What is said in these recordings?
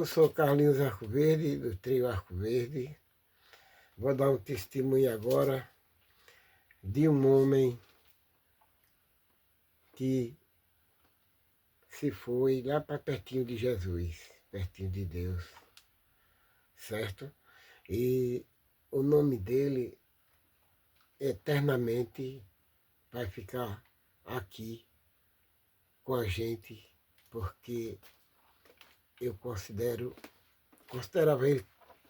Eu sou Carlinhos Arco Verde, do trio Arco Verde. Vou dar um testemunho agora de um homem que se foi lá para pertinho de Jesus, pertinho de Deus, certo? E o nome dele eternamente vai ficar aqui com a gente, porque eu considerava ele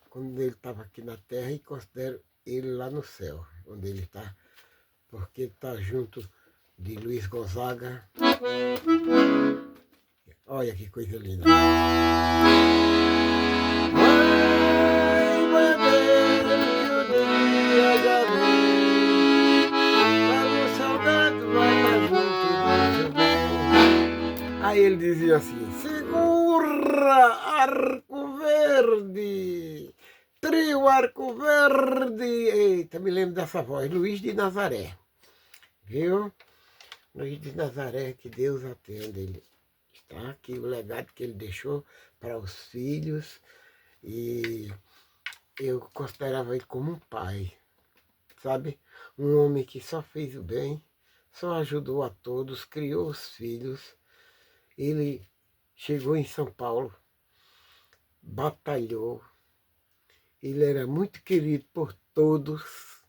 quando ele estava aqui na terra e considero ele lá no céu, onde ele está, porque ele está junto de Luiz Gonzaga. Olha que coisa linda. Vai beber que o dia já vem, traga o salgado, vai mais junto do seu bem. Aí ele dizia assim: segura, Arco Verde, trio Arco Verde. Eita, me lembro dessa voz, Luiz de Nazaré, viu? Luiz de Nazaré, que Deus atenda ele. Está aqui o legado que ele deixou para os filhos, e eu considerava ele como um pai, sabe? Um homem que só fez o bem, só ajudou a todos, criou os filhos. Ele chegou em São Paulo, batalhou, ele era muito querido por todos,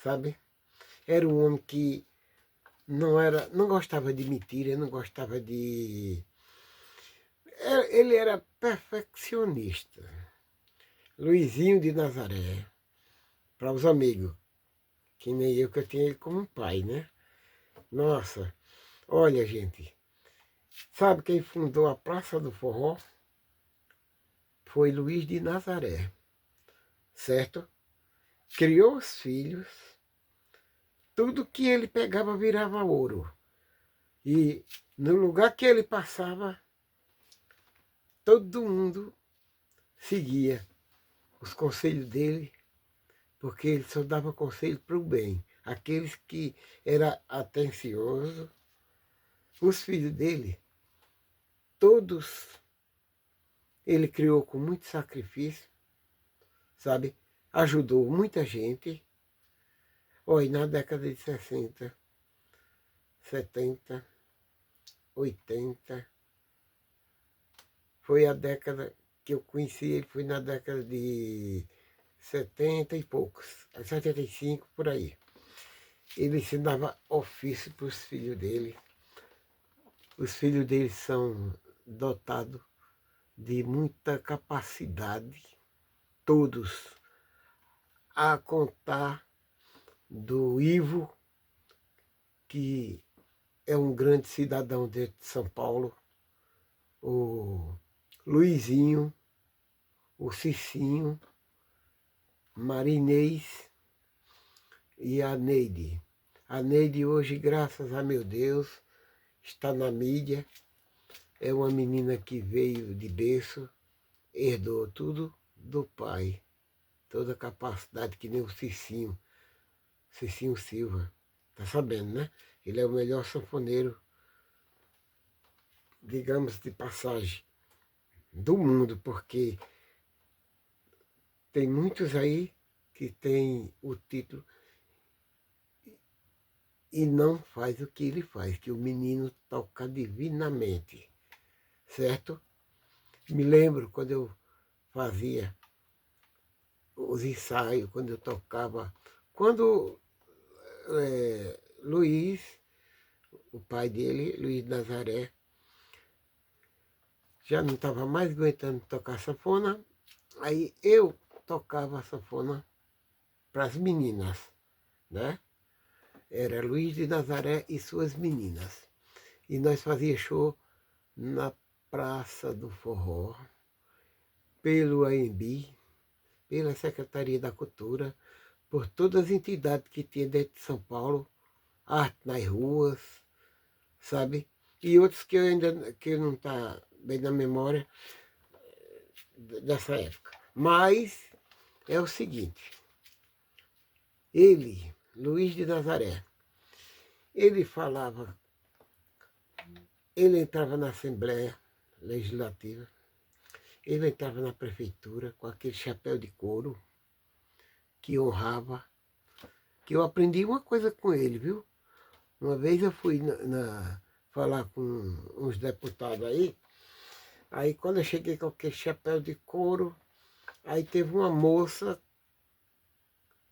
sabe? Era um homem que não gostava de mentira, não gostava de... Ele era perfeccionista. Luizinho de Nazaré, para os amigos, que nem eu, que eu tinha ele como um pai, né? Nossa, olha, gente, sabe quem fundou a Praça do Forró? Foi Luiz de Nazaré, certo? Criou os filhos, tudo que ele pegava virava ouro. E no lugar que ele passava, todo mundo seguia os conselhos dele, porque ele só dava conselho para o bem. Aqueles que eram atenciosos, os filhos dele, todos ele criou com muito sacrifício, sabe? Ajudou muita gente. Olha, na década de 60, 70, 80, foi a década que eu conheci ele, foi na década de 70 e poucos, 75, por aí. Ele ensinava ofício para os filhos dele. Os filhos dele são dotados de muita capacidade, todos, a contar do Ivo, que é um grande cidadão de São Paulo, o Luizinho, o Cicinho, Marinês e a Neide. A Neide hoje, graças a meu Deus, está na mídia. É uma menina que veio de berço, herdou tudo do pai. Toda a capacidade, que nem o Cicinho Silva. Tá sabendo, né? Ele é o melhor sanfoneiro, digamos, de passagem do mundo, porque tem muitos aí que tem o título e não faz o que ele faz, que o menino toca divinamente, certo? Me lembro quando eu fazia os ensaios, quando eu tocava, quando Luiz, o pai dele, Luiz Nazaré, já não estava mais aguentando tocar sanfona, aí eu tocava a sanfona para as meninas, né? Era Luiz de Nazaré e suas meninas. E nós fazíamos show na Praça do Forró, pelo AMB, pela Secretaria da Cultura, por todas as entidades que tinha dentro de São Paulo, arte nas ruas, sabe? E outros que eu ainda que não está bem na memória dessa época. Mas é o seguinte, ele, Luiz de Nazaré, ele falava, ele entrava na Assembleia Legislativa, Ele entrava na prefeitura com aquele chapéu de couro que honrava, que eu aprendi uma coisa com ele, viu? Uma vez eu fui falar com uns deputados aí quando eu cheguei com aquele chapéu de couro, aí teve uma moça,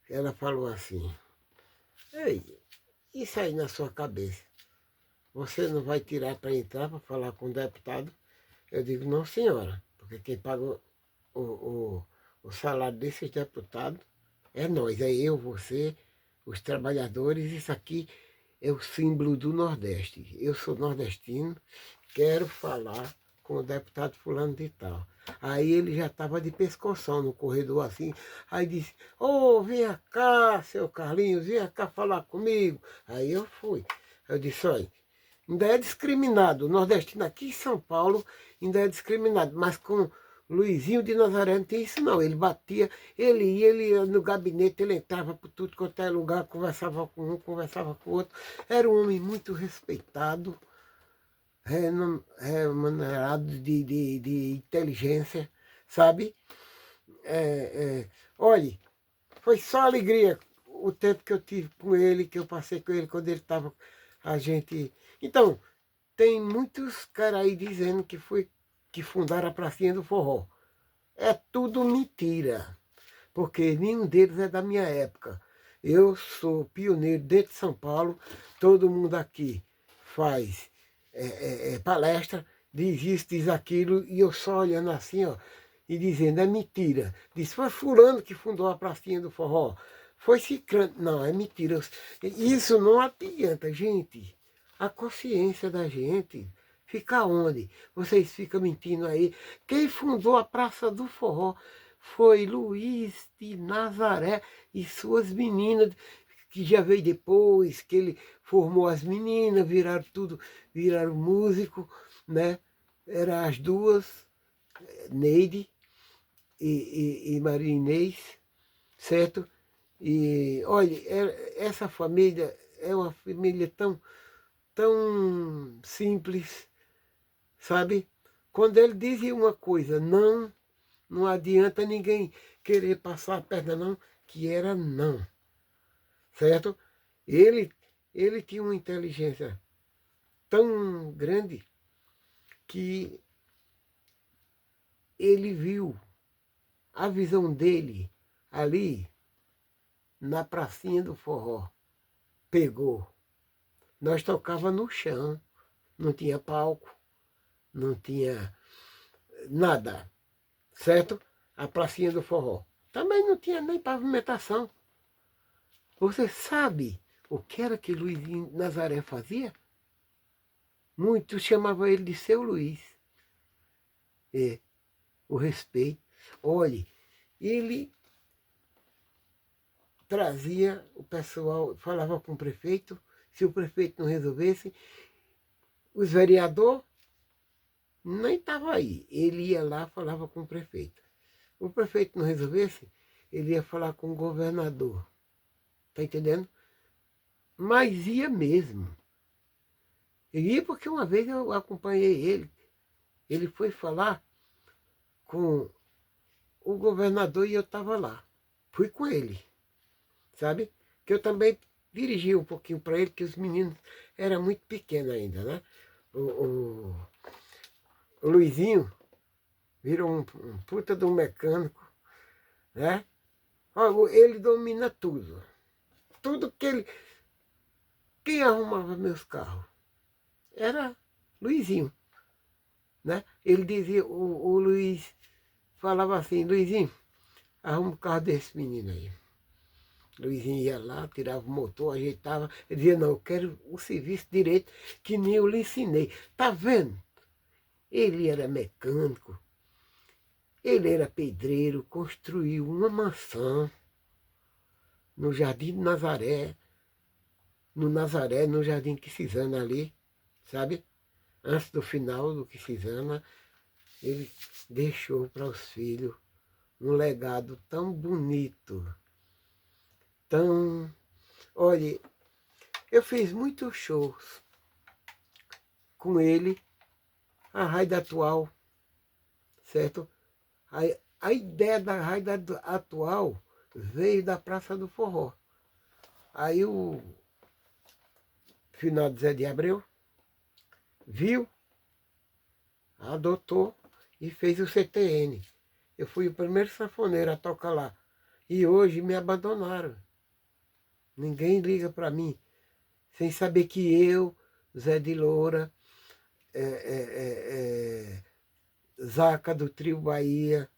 ela falou assim, ei, isso aí na sua cabeça, você não vai tirar para entrar para falar com o deputado? Eu digo, não senhora, porque quem paga o salário desses deputados é nós, é eu, você, os trabalhadores, isso aqui é o símbolo do Nordeste. Eu sou nordestino, quero falar com o deputado fulano de tal. Aí ele já estava de pescoção no corredor assim, aí disse, ô, vem cá, seu Carlinhos, vem cá falar comigo. Aí eu fui. Eu disse, olha, ainda é discriminado, o nordestino aqui em São Paulo ainda é discriminado, mas com Luizinho de Nazaré não tem isso não, ele batia, ele ia no gabinete, ele entrava por tudo quanto é lugar, conversava com um, conversava com o outro, era um homem muito respeitado, remunerado de inteligência, sabe? Olhe, foi só alegria o tempo que eu tive com ele, que eu passei com ele quando ele estava, a gente... Então, tem muitos caras aí dizendo que fundaram a pracinha do forró. É tudo mentira, porque nenhum deles é da minha época. Eu sou pioneiro dentro de São Paulo, todo mundo aqui faz palestra, diz isso, diz aquilo, e eu só olhando assim, ó, e dizendo, é mentira. Diz, foi fulano que fundou a pracinha do forró. Foi ciclano. Não, é mentira. Isso não adianta, gente. A consciência da gente fica onde? Vocês ficam mentindo aí. Quem fundou a Praça do Forró foi Luiz de Nazaré e suas meninas, que já veio depois, que ele formou as meninas, viraram tudo, viraram músico, né? Eram as duas, Neide e Maria Inês, certo? E olha, essa família é uma família tão simples, sabe? Quando ele dizia uma coisa, não, não adianta ninguém querer passar a perna não, que era não, certo? Ele, ele tinha uma inteligência tão grande que ele viu a visão dele ali na pracinha do forró. Pegou. Nós tocava no chão, não tinha palco, não tinha nada, certo? A pracinha do forró. Também não tinha nem pavimentação. Você sabe o que era que Luizinho Nazaré fazia? Muitos chamavam ele de Seu Luiz. É, o respeito. Olhe, ele trazia o pessoal, falava com o prefeito, se o prefeito não resolvesse, os vereadores nem estavam aí. Ele ia lá, falava com o prefeito. O prefeito não resolvesse, ele ia falar com o governador. Está entendendo? Mas ia mesmo. Ele ia porque uma vez eu acompanhei ele. Ele foi falar com o governador e eu estava lá. Fui com ele, sabe? Que eu também dirigi um pouquinho para ele, que os meninos eram muito pequenos ainda, né? O Luizinho virou um puta de um mecânico, né? Ó, ele domina tudo. Tudo que ele... Quem arrumava meus carros? Era Luizinho, né? Ele dizia, o Luiz falava assim, Luizinho, arruma o carro desse menino aí. Luizinho ia lá, tirava o motor, ajeitava. Ele dizia, não, eu quero o serviço direito que nem eu lhe ensinei. Tá vendo? Ele era mecânico, ele era pedreiro, construiu uma mansão no Jardim de Nazaré, no Jardim Quisizana ali, sabe? Antes do final do Quisizana, ele deixou para os filhos um legado tão bonito, tão... Olha, eu fiz muitos shows com ele, a Raida Atual, certo? A ideia da rádio atual veio da Praça do Forró. Aí o finado Zé de Abreu viu, adotou e fez o CTN. Eu fui o primeiro sanfoneiro a tocar lá. E hoje me abandonaram. Ninguém liga para mim, sem saber que eu, Zé de Loura, Zaca do Trio Bahia,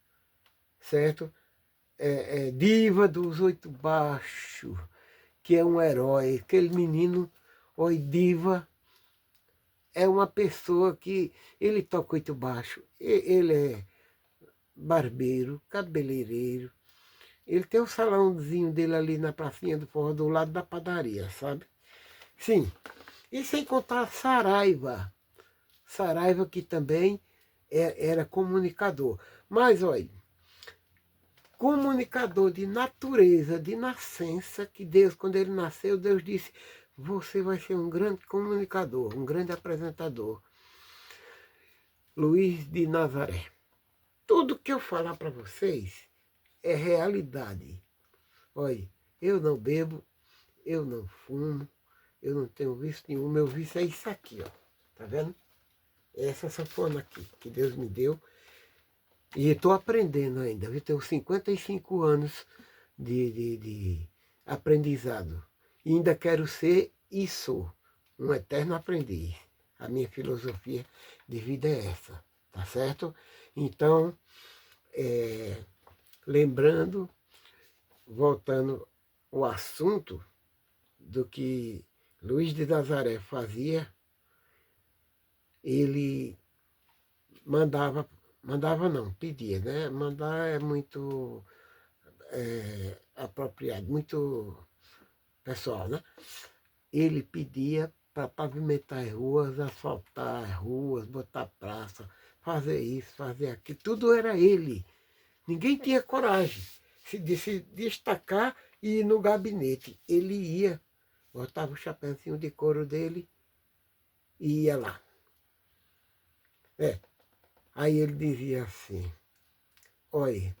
certo? Diva dos Oito Baixos, que é um herói. Aquele menino, oi, Diva, é uma pessoa que ele toca oito baixo. Ele é barbeiro, cabeleireiro. Ele tem um salãozinho dele ali na pracinha do Forró, do lado da padaria, sabe? Sim. E sem contar Saraiva. Saraiva que também era comunicador. Mas, olha, comunicador de natureza, de nascença, que Deus, quando ele nasceu, Deus disse, você vai ser um grande comunicador, um grande apresentador. Luiz de Nazaré. Tudo que eu falar para vocês é realidade. Olha, eu não bebo, eu não fumo, eu não tenho vício nenhum. Meu vício é isso aqui, ó. Tá vendo? É essa sanfona aqui que Deus me deu. E estou aprendendo ainda. Eu tenho 55 anos de aprendizado. E ainda quero ser e sou um eterno aprendiz. A minha filosofia de vida é essa, tá certo? Então, lembrando, voltando ao assunto do que Luiz de Nazaré fazia, ele mandava não, pedia, né? Mandar é muito apropriado, muito pessoal, né? Ele pedia para pavimentar as ruas, asfaltar as ruas, botar praça, fazer isso, fazer aquilo, tudo era ele. Ninguém tinha coragem de se destacar e ir no gabinete. Ele ia, botava o chapéuzinho de couro dele e ia lá. Aí ele dizia assim, olha,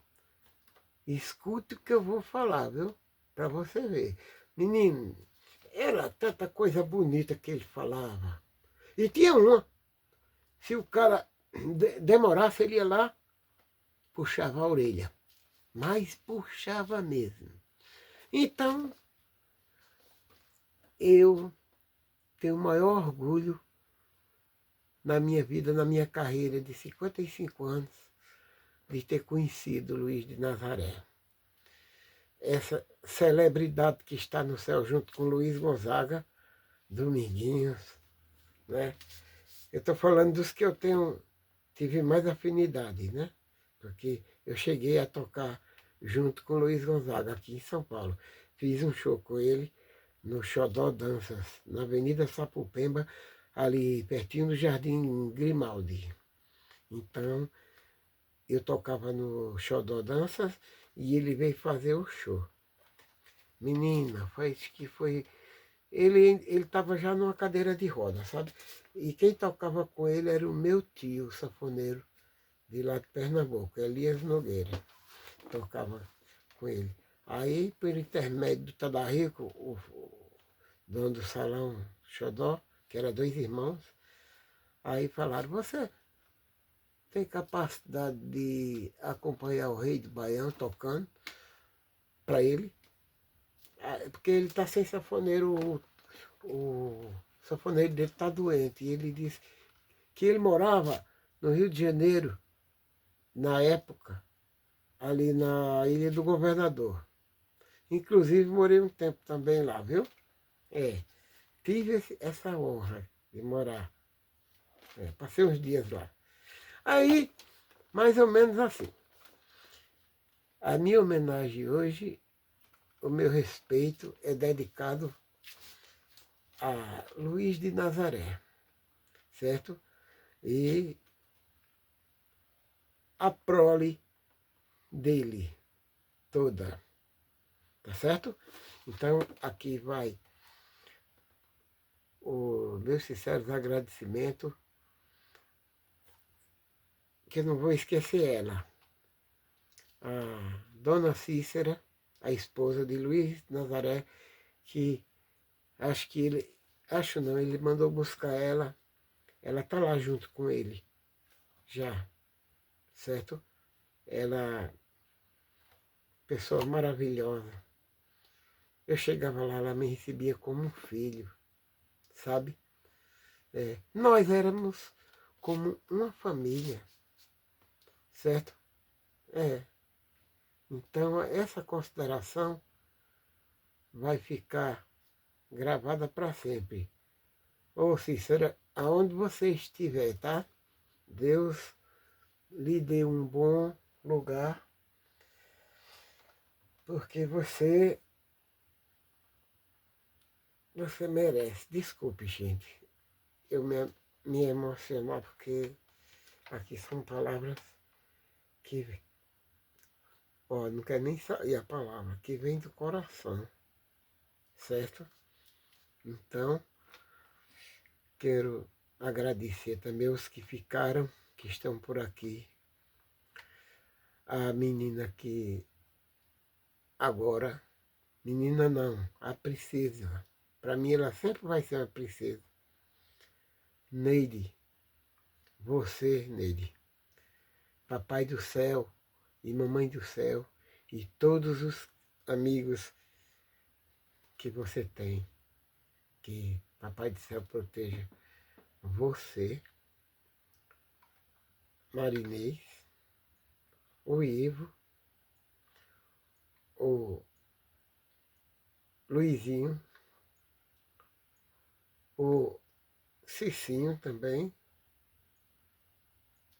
escute o que eu vou falar, viu? Para você ver. Menino, era tanta coisa bonita que ele falava. E tinha uma, se o cara demorasse, ele ia lá, puxava a orelha. Mas puxava mesmo. Então, eu tenho o maior orgulho na minha vida, na minha carreira de 55 anos, de ter conhecido Luiz de Nazaré. Essa celebridade que está no céu junto com Luiz Gonzaga, Dominguinhos, né? Eu estou falando dos que eu tive mais afinidade, né? Porque eu cheguei a tocar junto com Luiz Gonzaga aqui em São Paulo. Fiz um show com ele no Xodó Danças, na Avenida Sapupemba, ali pertinho do Jardim Grimaldi. Então, eu tocava no Xodó Danças e ele veio fazer o show. Menina, foi. Ele estava já numa cadeira de roda, sabe? E quem tocava com ele era o meu tio, o sanfoneiro, de lá de Pernambuco, Elias Nogueira. Tocava com ele. Aí, por intermédio do Tadarico, o dono do salão Xodó, que era dois irmãos, aí falaram, você tem capacidade de acompanhar o Rei do Baião tocando para ele? Porque ele está sem sanfoneiro, o sanfoneiro dele está doente. E ele disse que ele morava no Rio de Janeiro, na época, ali na Ilha do Governador. Inclusive morei um tempo também lá, viu? Tive essa honra de morar. Passei uns dias lá. Aí, mais ou menos assim. A minha homenagem hoje, o meu respeito é dedicado a Luiz de Nazaré, certo? E a prole dele toda, tá certo? Então, aqui vai o meu sincero agradecimento, que eu não vou esquecer ela, a Dona Cícera, a esposa de Luiz Nazaré, que acho não, ele mandou buscar ela tá lá junto com ele, já, certo? Ela, pessoa maravilhosa. Eu chegava lá, ela me recebia como um filho, sabe? Nós éramos como uma família, certo? É. Então, essa consideração vai ficar gravada para sempre. Ô Cícera, aonde você estiver, tá? Deus lhe dê um bom lugar, porque você merece. Desculpe, gente. Eu me emocionar porque aqui são palavras que, ó, não quero nem sair a palavra, que vem do coração, certo? Então, quero agradecer também os que ficaram, que estão por aqui. A menina que agora, menina não, a princesa. Para mim ela sempre vai ser uma princesa. Neide, você, Neide, papai do céu e mamãe do céu e todos os amigos que você tem, que papai do céu proteja você, Marinês, o Ivo, o Luizinho, o Cicinho também,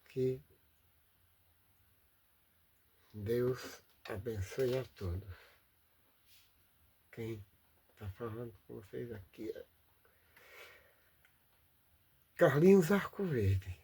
que Deus abençoe a todos. Quem está falando com vocês aqui é Carlinhos Arcoverde.